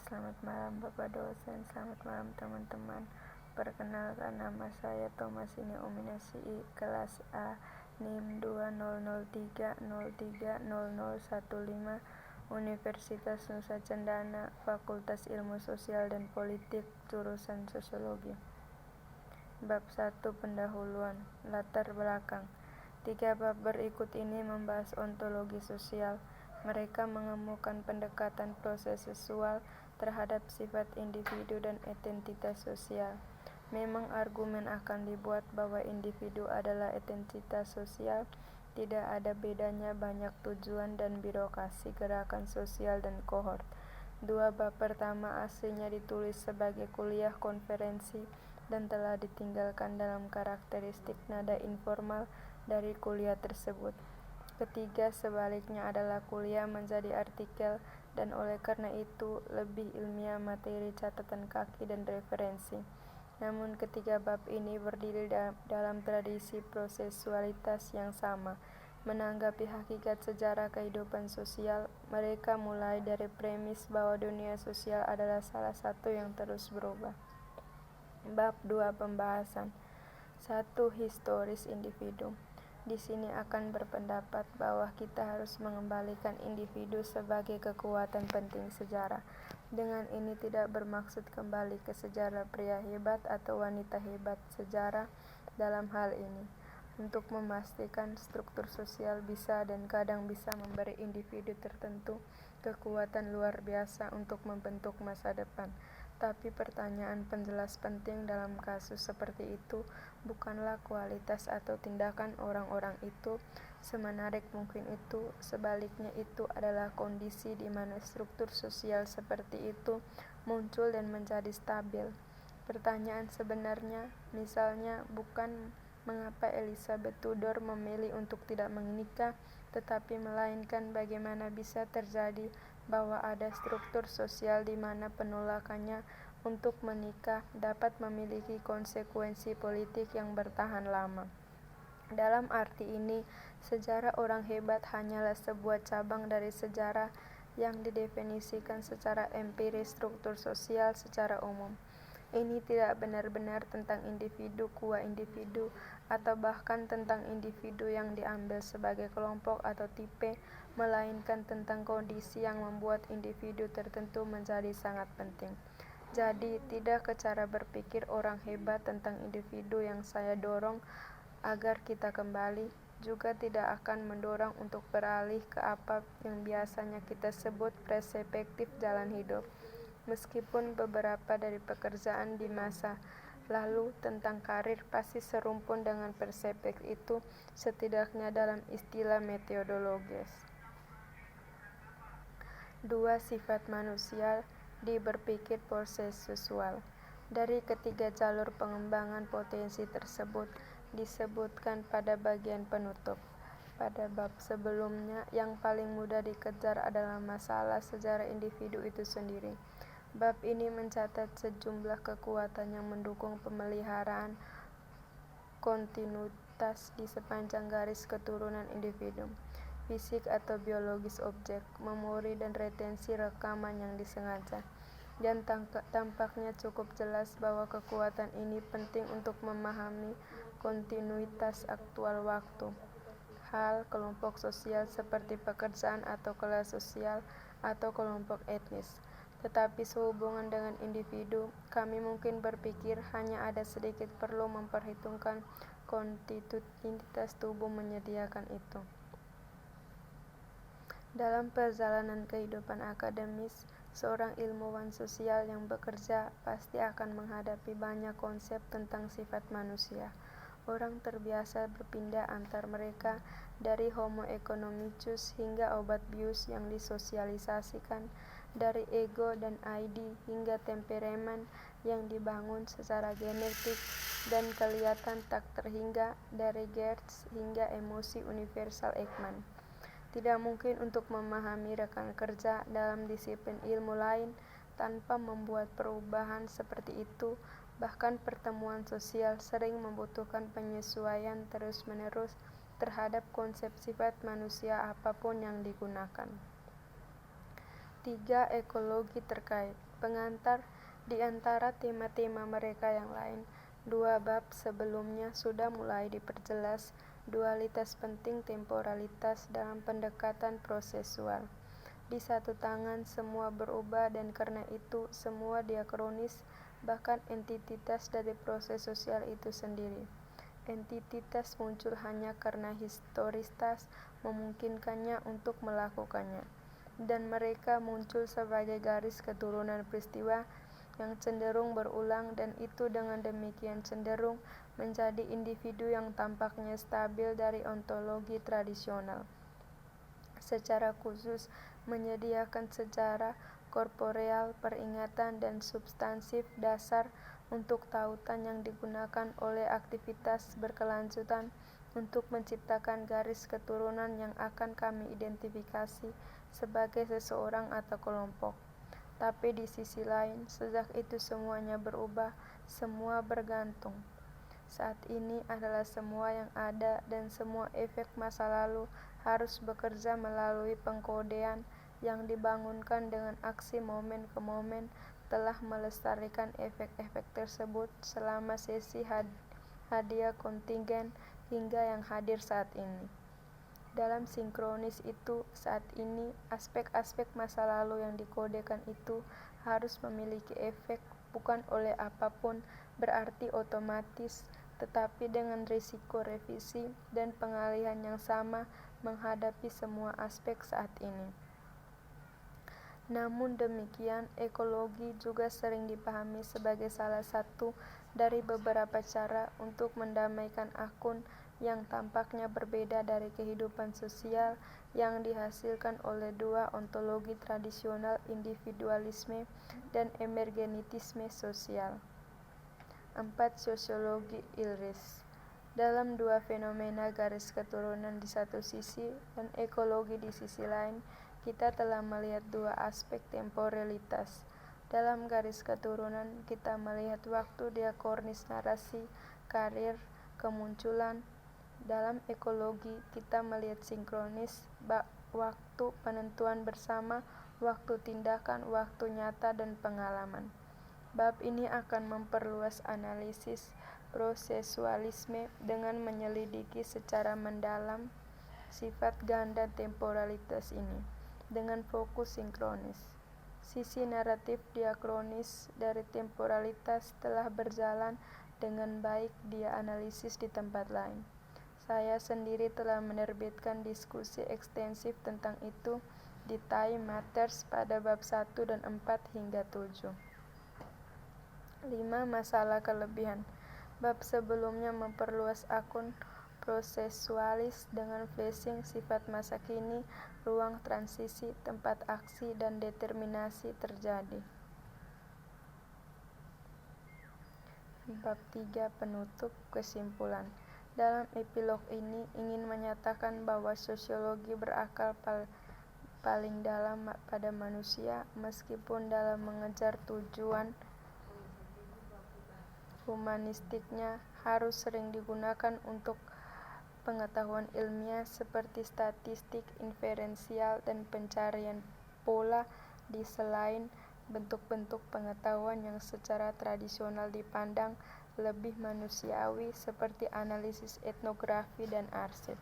Selamat malam Bapak dosen, selamat malam teman-teman. Perkenalkan, nama saya Thomasini Ominasi, kelas A, NIM 2003030015, Universitas Nusa Cendana, Fakultas Ilmu Sosial dan Politik, jurusan Sosiologi. Bab 1, Pendahuluan. Latar belakang. 3 bab berikut ini membahas ontologi sosial. Mereka mengemukakan pendekatan proses seksual terhadap sifat individu dan identitas sosial. Memang argumen akan dibuat bahwa individu adalah identitas sosial. Tidak ada bedanya banyak tujuan dan birokrasi gerakan sosial dan kohort. 2 bab pertama aslinya ditulis sebagai kuliah konferensi dan telah ditinggalkan dalam karakteristik nada informal dari kuliah tersebut. Ketiga, sebaliknya adalah kuliah menjadi artikel dan oleh karena itu lebih ilmiah materi catatan kaki dan referensi. Namun ketiga bab ini berdiri dalam tradisi prosesualitas yang sama. Menanggapi hakikat sejarah kehidupan sosial, mereka mulai dari premis bahwa dunia sosial adalah salah satu yang terus berubah. Bab 2, Pembahasan. 1. Historis individu. Di sini akan berpendapat bahwa kita harus mengembalikan individu sebagai kekuatan penting sejarah. Dengan ini tidak bermaksud kembali ke sejarah pria hebat atau wanita hebat sejarah dalam hal ini. Untuk memastikan struktur sosial bisa dan kadang bisa memberi individu tertentu kekuatan luar biasa untuk membentuk masa depan. Tapi pertanyaan penjelas penting dalam kasus seperti itu bukanlah kualitas atau tindakan orang-orang itu semenarik mungkin itu, sebaliknya itu adalah kondisi di mana struktur sosial seperti itu muncul dan menjadi stabil. Pertanyaan sebenarnya misalnya bukan mengapa Elizabeth Tudor memilih untuk tidak menikah, tetapi melainkan bagaimana bisa terjadi bahwa ada struktur sosial di mana penolakannya untuk menikah dapat memiliki konsekuensi politik yang bertahan lama. Dalam arti ini, sejarah orang hebat hanyalah sebuah cabang dari sejarah yang didefinisikan secara empiris struktur sosial secara umum. Ini tidak benar-benar tentang individu qua individu atau bahkan tentang individu yang diambil sebagai kelompok atau tipe, melainkan tentang kondisi yang membuat individu tertentu menjadi sangat penting. Jadi, tidak ke cara berpikir orang hebat tentang individu yang saya dorong agar kita kembali, juga tidak akan mendorong untuk beralih ke apa yang biasanya kita sebut perspektif jalan hidup. Meskipun beberapa dari pekerjaan di masa lalu tentang karir pasti serumpun dengan perspektif itu, setidaknya dalam istilah metodologis. 2. Sifat manusia di berpikir prosesual. Dari ketiga jalur pengembangan potensi tersebut disebutkan pada bagian penutup. Pada bab sebelumnya, yang paling mudah dikejar adalah masalah sejarah individu itu sendiri. Bab ini mencatat sejumlah kekuatan yang mendukung pemeliharaan kontinuitas di sepanjang garis keturunan individu, fisik atau biologis objek, memori dan retensi rekaman yang disengaja. Dan tampaknya cukup jelas bahwa kekuatan ini penting untuk memahami kontinuitas aktual waktu. Hal kelompok sosial seperti pekerjaan atau kelas sosial atau kelompok etnis. Tetapi sehubungan dengan individu, kami mungkin berpikir hanya ada sedikit perlu memperhitungkan kontinuitas tubuh menyediakan itu. Dalam perjalanan kehidupan akademis, seorang ilmuwan sosial yang bekerja pasti akan menghadapi banyak konsep tentang sifat manusia. Orang terbiasa berpindah antar mereka dari Homo economicus hingga obat bius yang disosialisasikan, dari ego dan ID hingga temperamen yang dibangun secara genetik dan kelihatan tak terhingga, dari Geertz hingga emosi universal Ekman. Tidak mungkin untuk memahami rekan kerja dalam disiplin ilmu lain tanpa membuat perubahan seperti itu. Bahkan pertemuan sosial sering membutuhkan penyesuaian terus-menerus terhadap konsep sifat manusia apapun yang digunakan. 3. Ekologi terkait. Pengantar di antara tema-tema mereka yang lain, 2 bab sebelumnya sudah mulai diperjelas dualitas penting temporalitas dalam pendekatan prosesual. Di satu tangan semua berubah dan karena itu semua diakronis, bahkan entitas dari proses sosial itu sendiri. Entitas muncul hanya karena historitas memungkinkannya untuk melakukannya. Dan mereka muncul sebagai garis keturunan peristiwa yang cenderung berulang dan itu dengan demikian cenderung menjadi individu yang tampaknya stabil dari ontologi tradisional. Secara khusus menyediakan sejarah korporeal, peringatan dan substansif dasar untuk tautan yang digunakan oleh aktivitas berkelanjutan untuk menciptakan garis keturunan yang akan kami identifikasi sebagai seseorang atau kelompok. Tapi di sisi lain, sejak itu semuanya berubah, semua bergantung. Saat ini adalah semua yang ada dan semua efek masa lalu harus bekerja melalui pengkodean yang dibangunkan dengan aksi momen ke momen telah melestarikan efek-efek tersebut selama sesi hadiah kontingen hingga yang hadir saat ini. Dalam sinkronis itu, saat ini, aspek-aspek masa lalu yang dikodekan itu harus memiliki efek bukan oleh apapun berarti otomatis, tetapi dengan risiko revisi dan pengalihan yang sama menghadapi semua aspek saat ini. Namun demikian, ekologi juga sering dipahami sebagai salah satu dari beberapa cara untuk mendamaikan akun yang tampaknya berbeda dari kehidupan sosial yang dihasilkan oleh dua ontologi tradisional individualisme dan emergenitisme sosial. 4. Sosiologi Ilris. Dalam dua fenomena garis keturunan di satu sisi dan ekologi di sisi lain, kita telah melihat dua aspek temporalitas. Dalam garis keturunan, kita melihat waktu diakronis narasi, karir, kemunculan. Dalam ekologi, kita melihat sinkronis, waktu penentuan bersama, waktu tindakan, waktu nyata, dan pengalaman. Bab ini akan memperluas analisis prosesualisme dengan menyelidiki secara mendalam sifat ganda temporalitas ini, dengan fokus sinkronis. Sisi naratif diakronis dari temporalitas telah berjalan dengan baik dia analisis di tempat lain. Saya sendiri telah menerbitkan diskusi ekstensif tentang itu di Time Matters pada bab 1 dan 4 hingga 7. 5. Masalah kelebihan. Bab sebelumnya memperluas akun prosesualis dengan flashing sifat masa kini, ruang transisi, tempat aksi dan determinasi terjadi. Bab 3 penutup kesimpulan. Dalam epilog ini ingin menyatakan bahwa sosiologi berakal paling dalam pada manusia, meskipun dalam mengejar tujuan humanistiknya harus sering digunakan untuk pengetahuan ilmiah seperti statistik inferensial dan pencarian pola di selain bentuk-bentuk pengetahuan yang secara tradisional dipandang lebih manusiawi seperti analisis etnografi dan arsip.